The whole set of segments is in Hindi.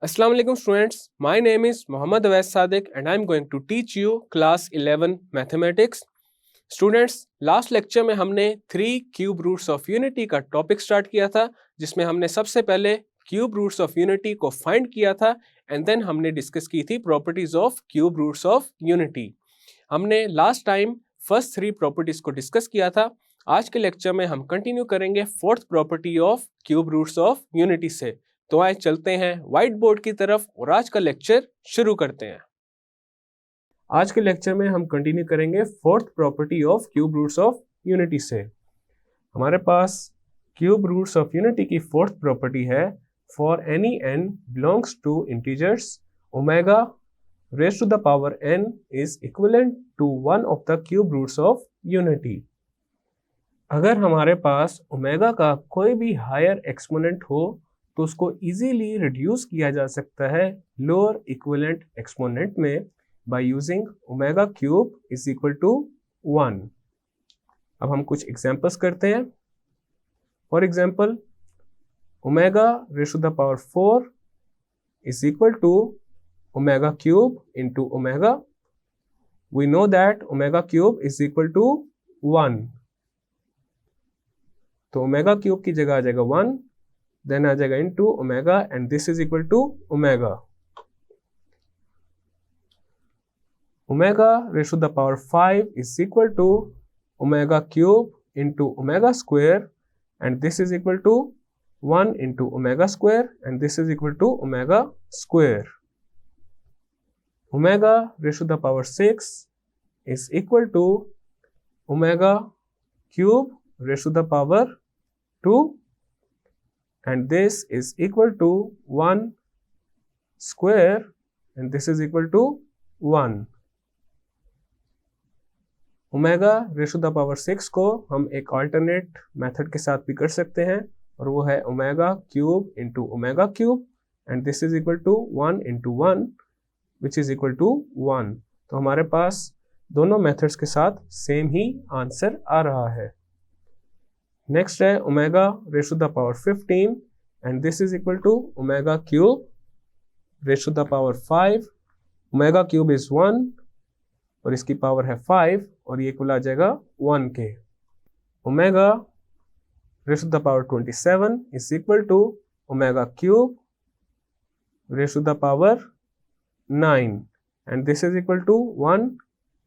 Assalamu alaikum students, my name is Mohammad Awais Sadiq and I am going to teach you class 11 mathematics. Students, last lecture में हमने 3 क्यूब रूट्स ऑफ यूनिटी का टॉपिक स्टार्ट किया था, जिसमें हमने सबसे पहले क्यूब रूट्स ऑफ यूनिटी को फाइंड किया था एंड देन हमने डिस्कस की थी properties of cube roots of unity. हमने लास्ट टाइम फर्स्ट 3 प्रॉपर्टीज को डिस्कस किया था. आज के लेक्चर में हम कंटिन्यू करेंगे fourth property of cube roots of unity से. तो आए चलते हैं व्हाइट बोर्ड की तरफ और आज का लेक्चर शुरू करते हैं. आज के लेक्चर में हम कंटिन्यू करेंगे fourth property of cube roots of unity से. हमारे पास क्यूब रूट्स ऑफ यूनिटी की फोर्थ प्रॉपर्टी है, for any n belongs to integers omega raise to the power n is equivalent to one of the cube roots of unity. अगर हमारे पास ओमेगा का कोई भी हायर एक्सपोनेंट हो तो उसको इजीली रिड्यूस किया जा सकता है लोअर इक्विवेलेंट एक्सपोनेंट में by using omega cube is equal to 1. अब हम कुछ एग्जांपल्स करते हैं. For example, omega raise to the power 4 is equal to omega cube into omega. We know that omega cube is equal to 1. तो ओमेगा क्यूब की जगह आ जाएगा 1, देन आ जाएगा into omega and this is equal to omega. Omega raise to the power 5 is equal to omega cube into omega square and this is equal to 1 into omega square and this is equal to omega square. Omega raise to the power 6 is equal to omega cube raise to the power 2 and this is equal to 1 square and this is equal to 1. Omega raise to the power 6 को हम एक अल्टरनेट मेथड के साथ भी कर सकते हैं और वो है omega cube into omega cube and this is equal to 1 into 1 which is equal to 1. तो हमारे पास दोनों मेथड्स के साथ सेम ही आंसर आ रहा है. नेक्स्ट है omega raise to the power 15 and this is equal to omega cube raise to the power 5. Omega cube is 1 और इसकी पावर है 5 और ये इक्वल आ जाएगा 1 के. Omega raise to the power 27 is equal to omega cube raise to the power 9 and this is equal to 1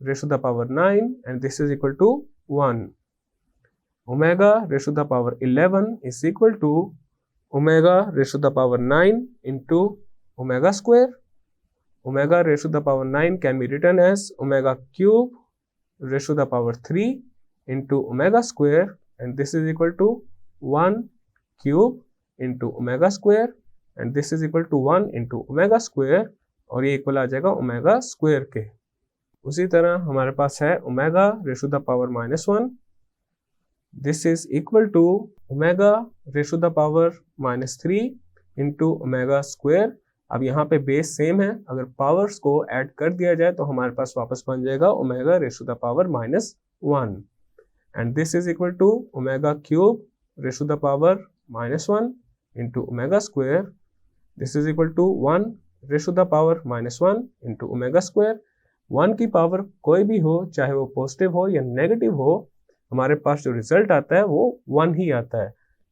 raise to the power 9 and this is equal to 1. Omega raised to the power 11 is equal to omega raised to the power 9 into omega square. Omega raised to the power 9 can be written as omega cube raised to the power 3 into omega square and this is equal to 1 cube into omega square and this is equal to 1 into omega square और ये इक्वल आ जाएगा ओमेगा स्क्वायर के. उसी तरह हमारे पास है omega raise to the power -1. This is equal to omega raised to the power -3 into omega square. अब यहाँ पे बेस सेम है, अगर पावर्स को ऐड कर दिया जाए तो हमारे पास वापस बन जाएगा omega raise to the power -1 and this is equal to omega cube raise to the power -1 into omega square. This is equal to 1 raise to the power -1 into omega square. 1 की पावर कोई भी हो, चाहे वो पॉजिटिव हो या नेगेटिव हो, हमारे पास जो रिजल्ट आता है वो 1 ही आता है.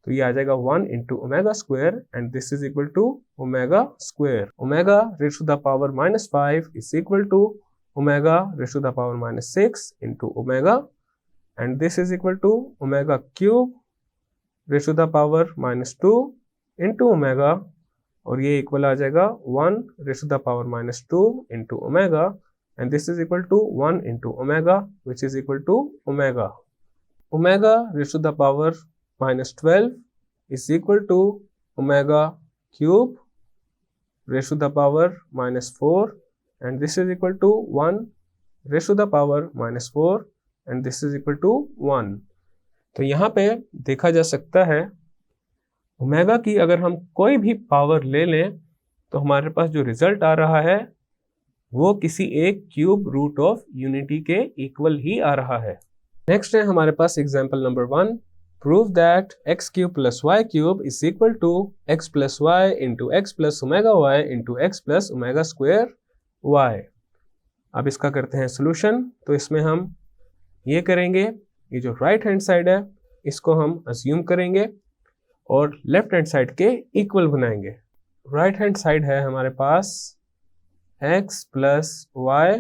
तो ये आ जाएगा 1 into omega square and this is equal to omega square. Omega raise to the power -5 is equal to omega raise to the power -6 into omega and this is equal to omega cube raise to the power -2 into omega और ये इक्वल आ जाएगा 1 raise to the power -2 into omega and this is equal to 1 into omega which is equal to omega. Omega raised to the power -12 is equal to omega cube raised to the power -4 and this is equal to 1 raised to the power -4 and this is equal to 1. तो यहाँ पे देखा जा सकता है ओमेगा की अगर हम कोई भी पावर ले लें तो हमारे पास जो रिजल्ट आ रहा है वो किसी एक क्यूब रूट ऑफ यूनिटी के इक्वल ही आ रहा है. नेक्स्ट है हमारे पास example number 1. prove that x cube plus y cube is equal to x plus y into x plus omega y into x plus omega square y। अब इसका करते हैं सोल्यूशन। तो इसमें हम ये करेंगे, ये जो राइट हैंड साइड है इसको हम अज्यूम करेंगे और लेफ्ट हैंड साइड के इक्वल बनाएंगे। राइट हैंड साइड है हमारे पास x plus y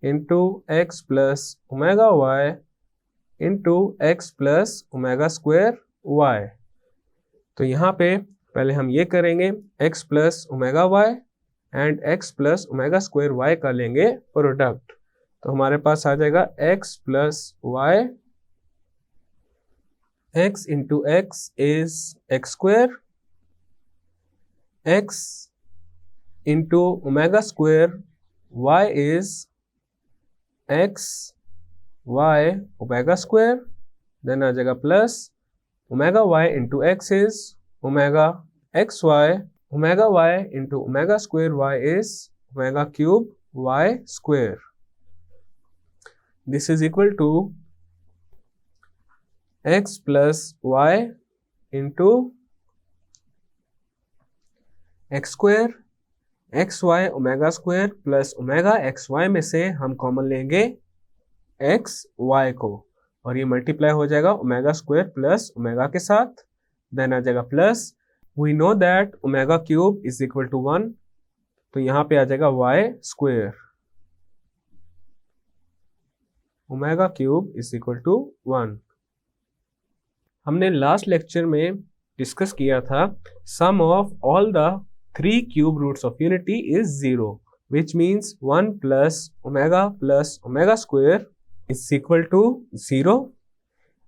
into x plus omega y into x plus omega square y. तो यहाँ पे पहले हम ये करेंगे, x plus omega y and x plus omega square y का लेंगे प्रोडक्ट। तो हमारे पास आ जाएगा x plus y, x into x is x square, x into omega square y is x y omega square, then आ जाएगा plus omega y into x is omega x y, omega y into omega square y is omega cube y square. This is equal to x plus y into x square x y omega square plus omega x y में से हम कॉमन लेंगे एक्स वाई को और ये मल्टीप्लाई हो जाएगा ओमेगा स्क्वायर प्लस ओमेगा के साथ, देन आ जाएगा plus we know that omega cube is equal to 1, तो यहां पे आ जाएगा y square, omega cube is equal to 1। हमने लास्ट लेक्चर में डिस्कस किया था sum of all the 3 cube roots of unity is 0, which means 1 plus omega square is equal to 0।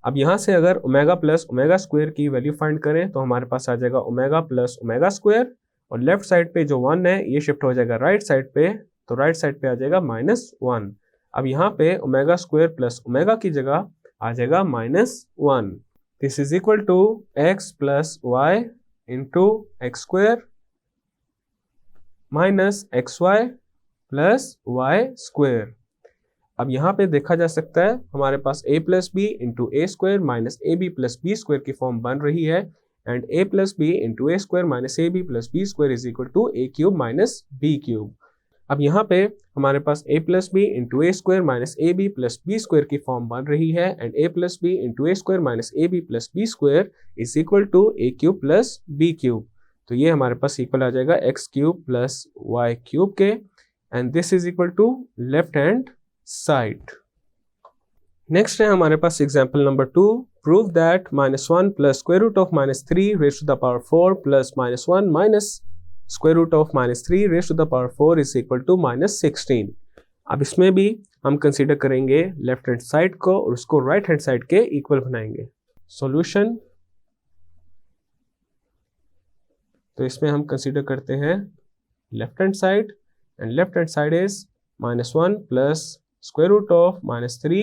अब यहाँ से अगर ओमेगा प्लस ओमेगा स्क्वायर की वैल्यू फाइंड करें तो हमारे पास आ जाएगा ओमेगा प्लस ओमेगा स्क्वायर और लेफ्ट साइड पे जो 1 है ये शिफ्ट हो जाएगा राइट साइड पे, तो राइट साइड पे आ जाएगा -1। अब यहाँ पे ओमेगा स्क्वायर प्लस ओमेगा की जगह आ जाएगा -1। This is equal to x plus y into x square minus x y plus y square. अब यहाँ पे देखा जा सकता है हमारे पास a plus b into a square minus a b plus b square की फॉर्म बन रही है and a plus b into a square minus a b plus b square is equal to a cube minus b cube. अब यहाँ पे हमारे पास a plus b into a square minus a b plus b square की फॉर्म बन रही है and a plus b into a square minus a b plus b square is equal to a cube plus b cube. तो ये हमारे पास इक्वल आ जाएगा x cube plus y cube के and this is equal to left hand side. Next है हमारे पास example number 2, prove that -1 plus square root of -3 raise to the power 4 plus -1 minus square root of -3 raise to the power 4 is equal to -16। अब इसमें भी हम कंसीडर करेंगे लेफ्ट हैंड साइड को और उसको राइट हैंड साइड के इक्वल बनाएंगे। सॉल्यूशन, तो इसमें हम कंसीडर करते हैं left hand side and left hand side is -1 plus square root of -3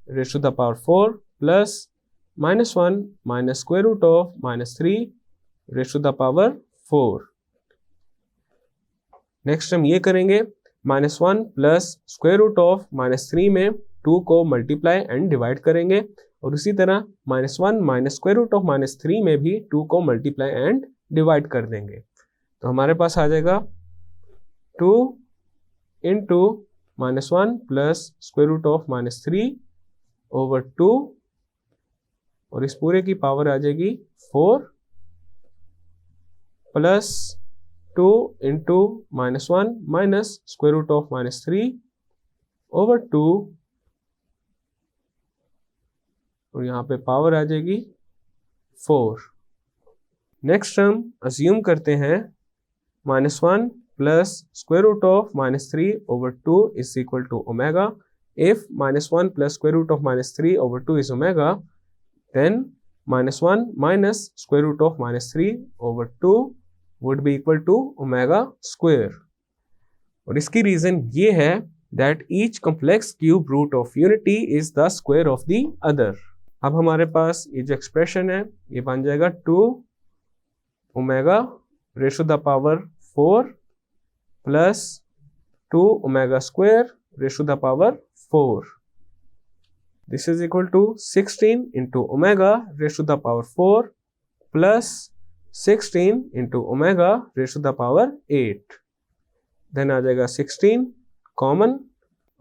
raise to the power 4 plus -1 minus square root of -3 raise to the power 4। Next हम ये करेंगे -1 प्लस स्क्वायर रूट ऑफ -3 में 2 को मल्टीप्लाई एंड डिवाइड करेंगे और इसी तरह -1 माइनस स्क्वायर रूट ऑफ -3 में भी 2 को मल्टीप्लाई एंड डिवाइड कर देंगे। तो हमारे पास आ जाएगा 2 into -1 plus square root of -3 over 2 और इस पूरे की पावर आ जाएगी 4 plus 2 into -1 minus square root of -3 over 2 और यहाँ पे पावर आ जाएगी 4। नेक्स्ट हम अज्यूम करते हैं -1 plus square root of -3 over 2 is equal to omega. If -1 plus square root of -3 over 2 is omega, then -1 minus square root of -3 over 2 would be equal to omega square. और इसकी रीजन ये है that each complex cube root of unity is the square of the other. अब हमारे पास ये जो एक्सप्रेशन है ये बन जाएगा 2 omega raise to the power 4 plus 2 omega square raise to the power 4। This is equal to 16 into omega raised to the power 4 plus 16 into omega raised to the power 8. Then आ जाएगा 16 कॉमन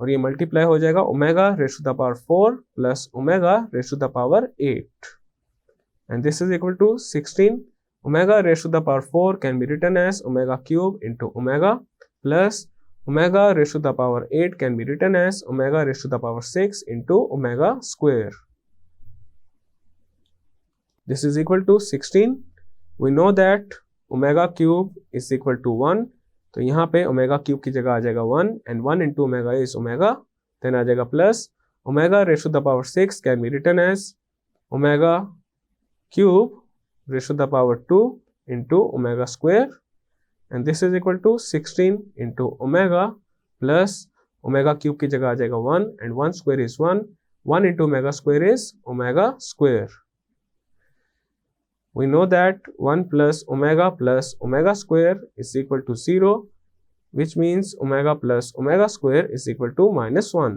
और ये मल्टीप्लाई हो जाएगा omega raise to the power 4 plus omega raise to the power 8 and this is equal to 16 omega raise to the power 4 can be written as omega cube into omega plus omega raise to the power 8 can be written as omega raise to the power 6 into omega square. This is equal to 16. We know that omega cube is equal to 1. तो यहाँ पे ओमेगा क्यूब की जगह आ जाएगा 1 and 1 into omega is omega. Then आ जाएगा plus omega raise to the power 6 can be written as omega cube raise to the power 2 into omega square and this is equal to 16 into omega plus omega cube की जगह आ जाएगा 1 and 1 square is 1. 1 into omega square is omega square. We know that 1 plus omega square is equal to 0, which means omega plus omega square is equal to -1.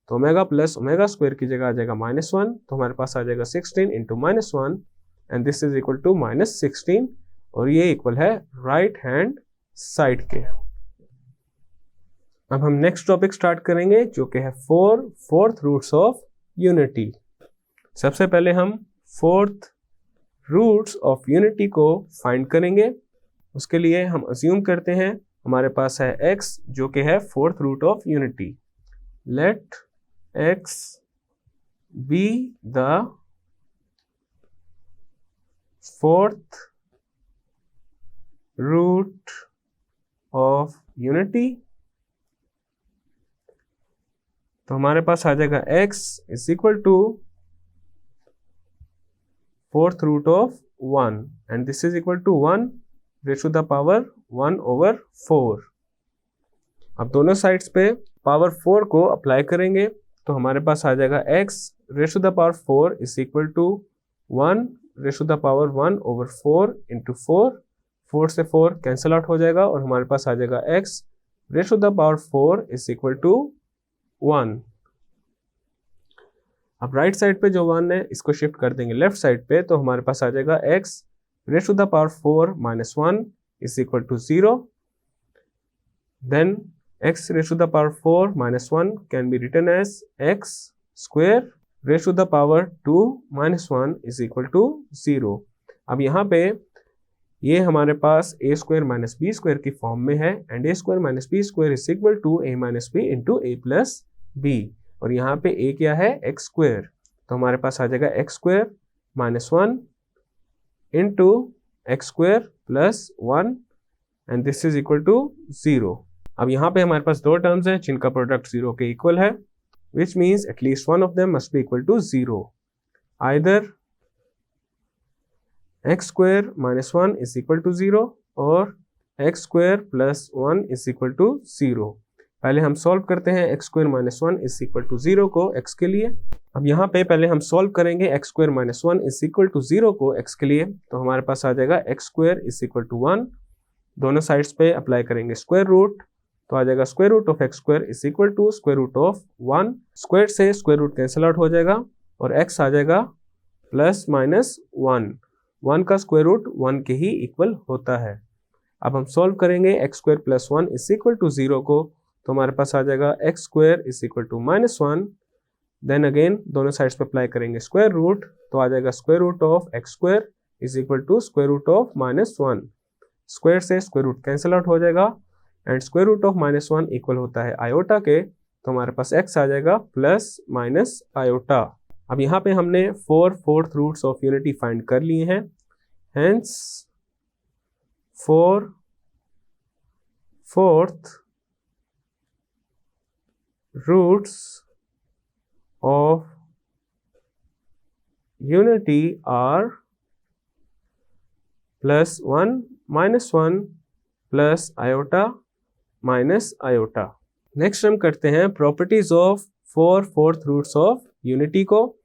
तो omega plus omega square की जगह आ जाएगा -1, तो हमारे पास आ जाएगा 16 into -1 and this is equal to -16 और ये इक्वल है राइट हैंड साइड के. अब हम नेक्स्ट टॉपिक स्टार्ट करेंगे जो कि है फोर्थ रूट्स ऑफ यूनिटी. सबसे पहले हम फोर्थ रूट्स ऑफ यूनिटी को फाइंड करेंगे. उसके लिए हम अज्यूम करते हैं हमारे पास है x जो कि है fourth root of unity. Let x be the fourth root of unity. तो हमारे पास आ जाएगा x is equal to fourth root of 1 and this is equal to 1 raised to the power 1 over 4. अब दोनों साइड्स पे पावर 4 को अप्लाई करेंगे तो हमारे पास आ जाएगा x raised to the power 4 is equal to 1 raised to the power 1 over 4 into 4. 4 से 4 कैंसिल आउट हो जाएगा और हमारे पास आ जाएगा x raised to the power 4 is equal to 1. अब राइट साइड पे जो 1 है इसको शिफ्ट कर देंगे लेफ्ट साइड पे तो हमारे पास आ जाएगा x raise to the power 4 minus 1 is equal to 0. Then x raised to the power 4 minus 1 can be written as x square raised to the power 2 minus 1 is equal to 0. अब यहाँ पे ये हमारे पास a square minus b square की फॉर्म में है and a square minus b square is equal to a minus b into a plus b. और यहाँ पे a क्या है x स्क्वायर. तो हमारे पास आ जाएगा x square minus 1 into x square plus 1 and this is equal to 0. अब यहाँ पे हमारे पास दो टर्म्स हैं जिनका प्रोडक्ट 0 के इक्वल है which means at least one of them must be equal to 0. Either x square minus 1 is equal to 0 और x square plus 1 is equal to 0. पहले हम सॉल्व करते हैं x square minus 1 is equal to 0 को x के लिए. अब यहाँ पे पहले हम सॉल्व करेंगे x square minus 1 is equal to 0 को x के लिए. तो हमारे पास आ जाएगा x square is equal to 1. दोनों साइड्स पे अप्लाई करेंगे स्क्वायर रूट तो आ जाएगा square root of x square is equal to square root of 1. Square से स्क्वायर रूट कैंसिल आउट हो जाएगा और x आ जाएगा प्लस माइनस 1. 1 का स्क्वायर रूट 1 के ही इक्वल होता है. अब हम सॉल्व करेंगे x square plus 1 is equal to 0 को तो हमारे पास आ जाएगा x square is equal to minus 1. Then again दोनों साइड्स पे अप्लाई करेंगे स्क्वायर रूट तो आ जाएगा square root of x square is equal to square root of minus 1. Square से स्क्वायर रूट कैंसिल आउट हो जाएगा and square root of minus 1 equal होता है आयोटा के. तो हमारे पास x आ जाएगा प्लस माइनस आयोटा. अब यहाँ पे हमने fourth roots of unity find कर लिए हैं. Hence fourth roots of unity are plus 1 minus 1 plus iota minus iota. Next हम करते हैं properties of fourth roots of unity को.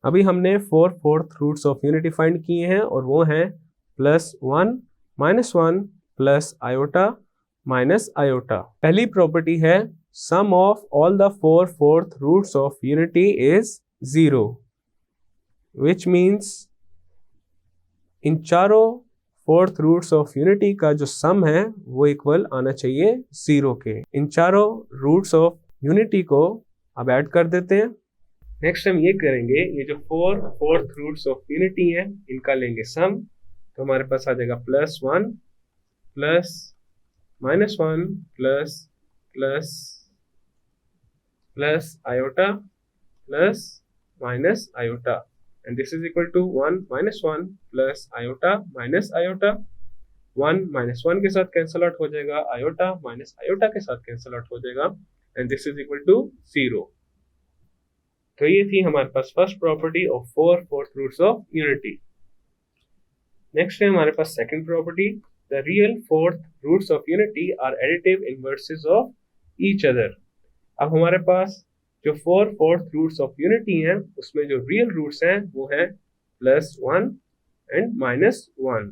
अभी हमने fourth roots of unity find किए हैं और वो हैं plus 1 minus 1 plus iota minus iota. पहली प्रॉपर्टी है sum of all the fourth roots of unity is 0, which means in चारों फोर्थ रूट्स ऑफ यूनिटी का जो सम है वो इक्वल आना चाहिए 0 के। इन चारों रूट्स ऑफ यूनिटी को अब ऐड कर देते हैं। नेक्स्ट हम ये करेंगे, ये जो फोर्थ रूट्स ऑफ यूनिटी है इनका लेंगे सम, तो हमारे पास आ जाएगा +1 plus -1 plus plus plus iota plus minus iota, and this is equal to 1 minus 1 plus iota minus iota। 1 minus 1 के साथ कैंसल आउट हो जाएगा, iota minus iota के साथ कैंसल आउट हो जाएगा, and this is equal to 0। तो ये थी हमारे पास first property of 4 fourth roots of unity. Next है हमारे पास second property, the real fourth roots of unity are additive inverses of each other. अब हमारे पास जो 4 फोर्थ रूट्स ऑफ यूनिटी हैं उसमें जो रियल रूट्स हैं वो है +1 एंड -1।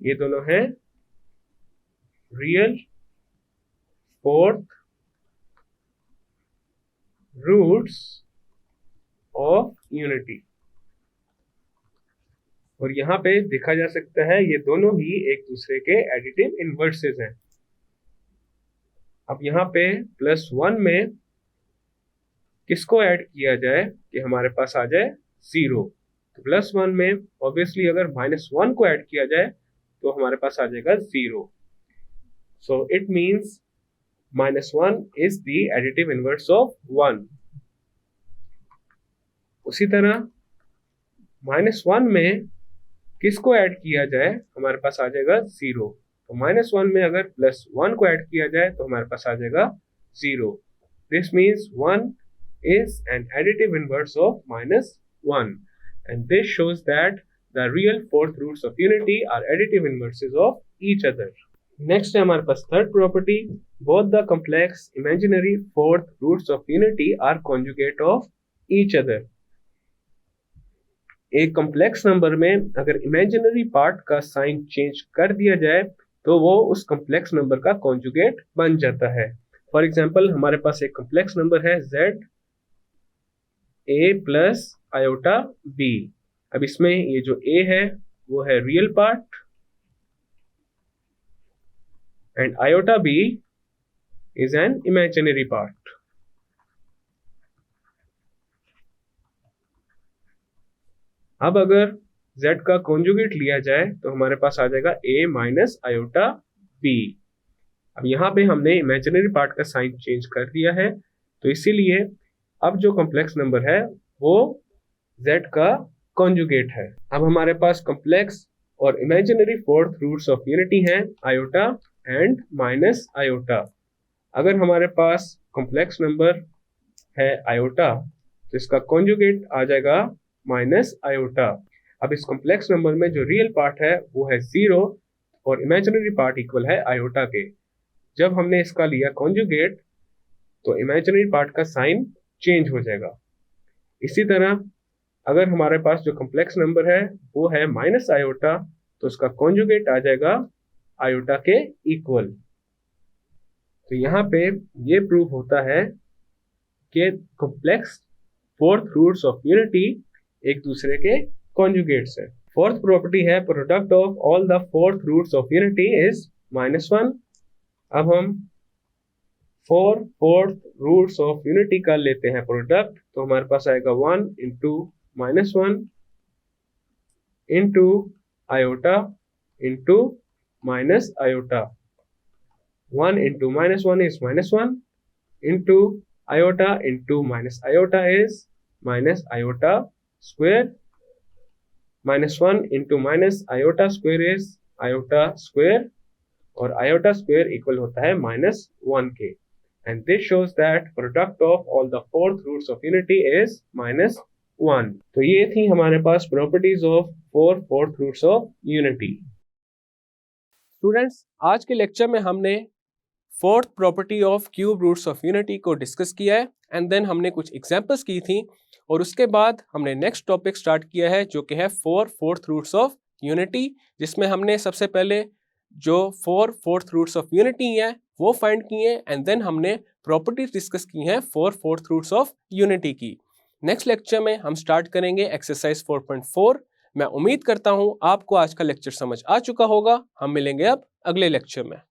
ये दोनों हैं real fourth roots of unity, और यहाँ पे देखा जा सकता है ये दोनों ही एक दूसरे के एडिटिव इनवर्सेस हैं। अब यहाँ पे +1 में किसको ऐड किया जाए कि हमारे पास आ जाए 0, तो +1 में ऑब्वियसली अगर -1 को ऐड किया जाए तो हमारे पास आ जाएगा 0। So it means -1 is the additive inverse of 1। उसी तरह -1 में किसको ऐड किया जाए हमारे पास आ जाएगा 0, तो -1 में अगर +1 को ऐड किया जाए तो हमारे पास आ जाएगा 0। This means 1 is an additive inverse of -1, and this shows that the real fourth roots of unity are additive inverses of each other। Next है हमारे पास third property, both the complex imaginary fourth roots of unity are conjugate of each other। एक कॉम्प्लेक्स नंबर में अगर इमेजिनरी पार्ट का साइन चेंज कर दिया जाए तो वो उस कॉम्प्लेक्स नंबर का कॉन्जुगेट बन जाता है। फॉर एग्जाम्पल हमारे पास एक कॉम्प्लेक्स नंबर है z a plus iota b। अब इसमें ये जो a है वो है real part and iota b is an imaginary part. अब अगर z का कॉन्जुगेट लिया जाए तो हमारे पास आ जाएगा a माइनस आयोटा b। अब यहाँ पे हमने इमेजिनरी पार्ट का साइन चेंज कर दिया है, तो इसीलिए अब जो कॉम्प्लेक्स नंबर है वो z का कॉन्जुगेट है। अब हमारे पास कॉम्प्लेक्स और imaginary fourth roots of unity हैं आयोटा एंड माइनस आयोटा। अगर हमारे पास कॉम्प्लेक्स नंबर है आयोटा तो इसका कॉन्जुगेट आ जाएगा माइनस आयोटा। अब इस कॉम्प्लेक्स नंबर में जो रियल पार्ट है वो है 0 और इमेजिनरी पार्ट इक्वल है आयोटा के। जब हमने इसका लिया कॉन्जुगेट तो इमेजिनरी पार्ट का साइन चेंज हो जाएगा। इसी तरह अगर हमारे पास जो कॉम्प्लेक्स नंबर है वो है माइनस आयोटा तो उसका कॉन्जुगेट आ जाएगा आयोटा के इक्वल। तो यहाँ पे ये प्रूव होता है कि complex fourth roots of unity एक दूसरे के कॉन्जुगेट्स है। फोर्थ प्रॉपर्टी है product of all the fourth roots of unity is -1। अब हम 4 फोर्थ रूट्स ऑफ यूनिटी का लेते हैं प्रोडक्ट, तो हमारे पास आएगा 1 into -1 into iota into minus iota. 1 into -1 is -1 into iota into minus iota is minus iota square. -1 into minus iota square is iota square और आयोटा स्क्वायर इक्वल होता है -1 के। And this shows that product of all the fourth roots of unity is -1। तो ये थी हमारे पास properties of 4 fourth roots of unity। Students, आज के लेक्चर में हमने fourth property of cube roots of unity को डिस्कस किया है एंड देन हमने कुछ एग्जांपल्स की थी और उसके बाद हमने नेक्स्ट टॉपिक स्टार्ट किया है जो कि है 4 फोर्थ रूट्स ऑफ यूनिटी, जिसमें हमने सबसे पहले जो 4 फोर्थ रूट्स ऑफ यूनिटी हैं वो फाइंड किए एंड देन हमने प्रॉपर्टीज डिस्कस की हैं 4 फोर्थ रूट्स ऑफ यूनिटी की। नेक्स्ट लेक्चर में हम स्टार्ट करेंगे एक्सरसाइज 4.4। मैं उम्मीद करता हूं आपको आज का लेक्चर समझ आ चुका होगा। हम मिलेंगे अब अगले लेक्चर में।